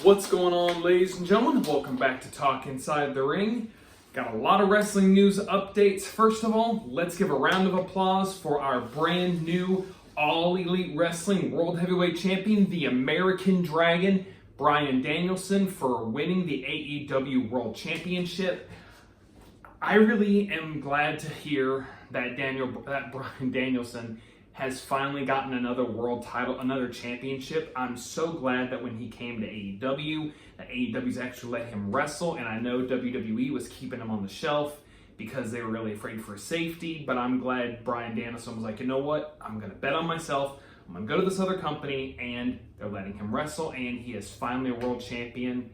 What's going on, ladies and gentlemen? Welcome back to Talk Inside the Ring. Got a lot of wrestling news updates. First of all, let's give a round of applause for our brand new All Elite Wrestling World Heavyweight Champion, the American Dragon, Bryan Danielson, for winning the AEW World Championship. I really am glad to hear that Bryan Danielson has finally gotten another world title, another championship. I'm so glad that when he came to AEW, that AEW's actually let him wrestle, and I know WWE was keeping him on the shelf because they were really afraid for his safety, but I'm glad Bryan Danielson was like, you know what, I'm going to bet on myself, I'm going to go to this other company, and they're letting him wrestle, and he is finally a world champion,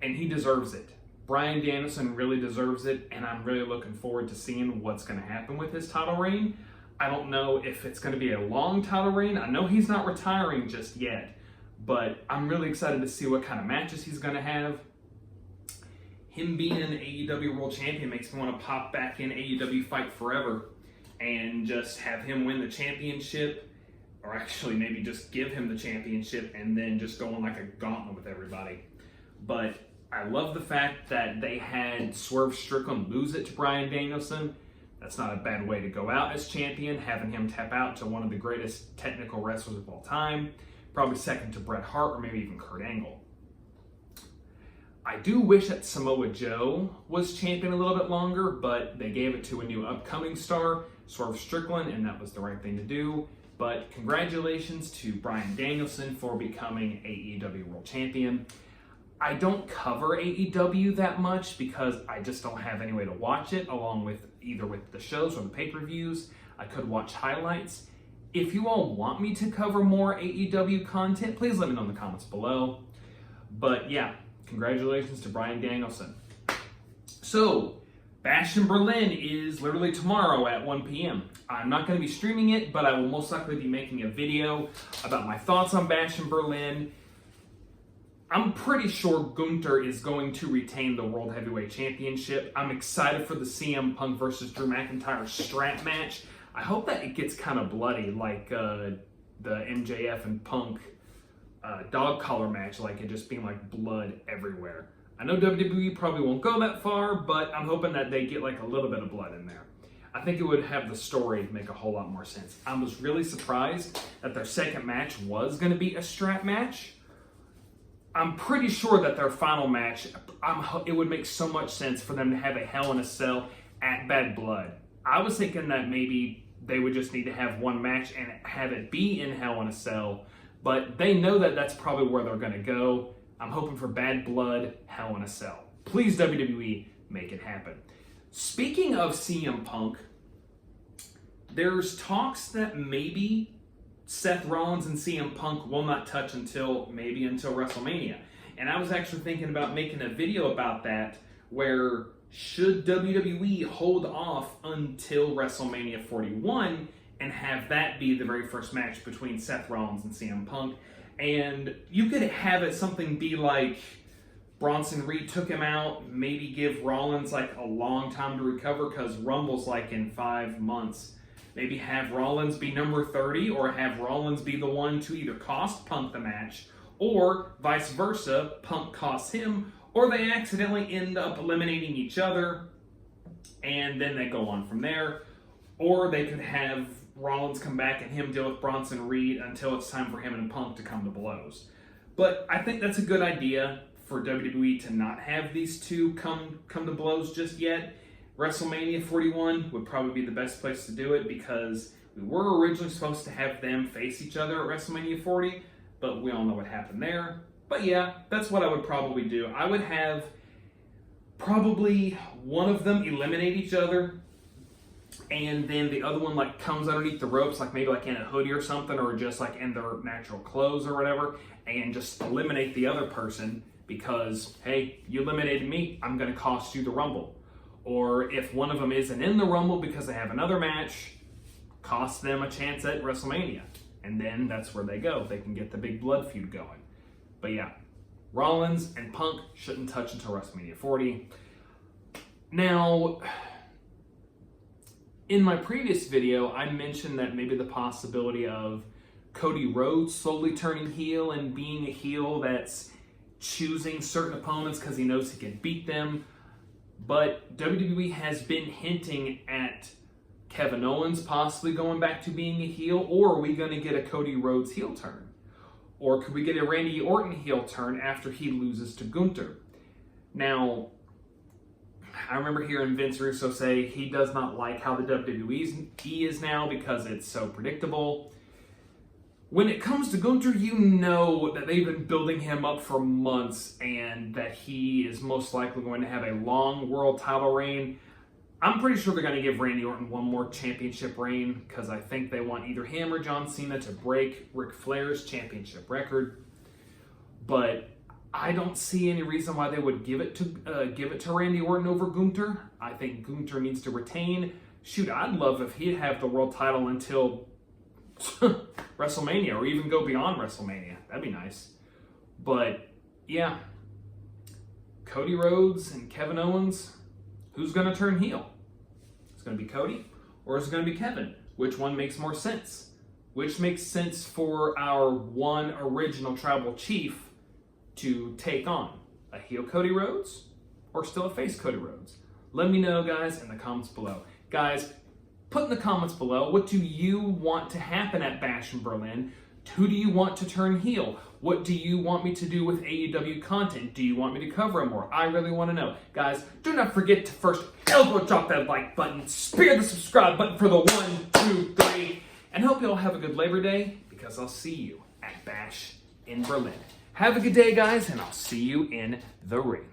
and he deserves it. Bryan Danielson really deserves it, and I'm really looking forward to seeing what's going to happen with his title reign. I don't know if it's going to be a long title reign. I know he's not retiring just yet, but I'm really excited to see what kind of matches he's going to have. Him being an AEW World Champion makes me want to pop back in AEW Fight Forever and just have him win the championship, or actually maybe just give him the championship and then just go on like a gauntlet with everybody. But I love the fact that they had Swerve Strickland lose it to Bryan Danielson. That's not a bad way to go out as champion, having him tap out to one of the greatest technical wrestlers of all time, probably second to Bret Hart or maybe even Kurt Angle. I do wish that Samoa Joe was champion a little bit longer, but they gave it to a new upcoming star, Swerve Strickland, and that was the right thing to do. But congratulations to Bryan Danielson for becoming AEW World Champion. I don't cover AEW that much because I just don't have any way to watch it, along with either with the shows or the pay-per-views. I could watch highlights. If you all want me to cover more AEW content, please let me know in the comments below. But yeah, congratulations to Bryan Danielson. So, Bash in Berlin is literally tomorrow at 1 p.m. I'm not going to be streaming it, but I will most likely be making a video about my thoughts on Bash in Berlin. I'm pretty sure Gunther is going to retain the World Heavyweight Championship. I'm excited for the CM Punk versus Drew McIntyre strap match. I hope that it gets kind of bloody, like the MJF and Punk dog collar match, like it just being like blood everywhere. I know WWE probably won't go that far, but I'm hoping that they get like a little bit of blood in there. I think it would have the story make a whole lot more sense. I was really surprised that their second match was going to be a strap match. I'm pretty sure that their final match, it would make so much sense for them to have a Hell in a Cell at Bad Blood. I was thinking that maybe they would just need to have one match and have it be in Hell in a Cell, but they know that that's probably where they're going to go. I'm hoping for Bad Blood, Hell in a Cell. Please, WWE, make it happen. Speaking of CM Punk, there's talks that maybe Seth Rollins and CM Punk will not touch until WrestleMania. And I was actually thinking about making a video about that, where should WWE hold off until WrestleMania 41 and have that be the very first match between Seth Rollins and CM Punk? And you could have it something be like Bronson Reed took him out, maybe give Rollins like a long time to recover because Rumble's like in 5 months. Maybe have Rollins be number 30, or have Rollins be the one to either cost Punk the match, or vice versa, Punk costs him, or they accidentally end up eliminating each other, and then they go on from there. Or they could have Rollins come back and him deal with Bronson Reed until it's time for him and Punk to come to blows. But I think that's a good idea for WWE to not have these two come to blows just yet. WrestleMania 41 would probably be the best place to do it because we were originally supposed to have them face each other at WrestleMania 40, but we all know what happened there. But yeah, that's what I would probably do. I would have probably one of them eliminate each other, and then the other one like comes underneath the ropes, like maybe like in a hoodie or something, or just like in their natural clothes or whatever, and just eliminate the other person because, hey, you eliminated me, I'm going to cost you the Rumble. Or if one of them isn't in the Rumble because they have another match, cost them a chance at WrestleMania. And then that's where they go. They can get the big blood feud going. But yeah, Rollins and Punk shouldn't touch until WrestleMania 40. Now, in my previous video, I mentioned that maybe the possibility of Cody Rhodes slowly turning heel and being a heel that's choosing certain opponents because he knows he can beat them. But WWE has been hinting at Kevin Owens possibly going back to being a heel, or are we going to get a Cody Rhodes heel turn? Or could we get a Randy Orton heel turn after he loses to Gunther? Now, I remember hearing Vince Russo say he does not like how the WWE is now because it's so predictable. When it comes to Gunther, you know that they've been building him up for months and that he is most likely going to have a long world title reign. I'm pretty sure they're going to give Randy Orton one more championship reign because I think they want either him or John Cena to break Ric Flair's championship record. But I don't see any reason why they would give it to Randy Orton over Gunther. I think Gunther needs to retain. Shoot, I'd love if he'd have the world title until WrestleMania, or even go beyond WrestleMania. That'd be nice. But yeah, Cody Rhodes and Kevin Owens, who's going to turn heel? It's going to be Cody, or is it going to be Kevin? Which one makes more sense? Which makes sense for our one original tribal chief to take on? A heel Cody Rhodes, or still a face Cody Rhodes? Let me know, guys, in the comments below. Guys, put in the comments below, what do you want to happen at Bash in Berlin? Who do you want to turn heel? What do you want me to do with AEW content? Do you want me to cover it more? I really want to know. Guys, do not forget to first elbow drop that like button, spear the subscribe button for the 1, 2, 3, and hope you all have a good Labor Day, because I'll see you at Bash in Berlin. Have a good day, guys, and I'll see you in the ring.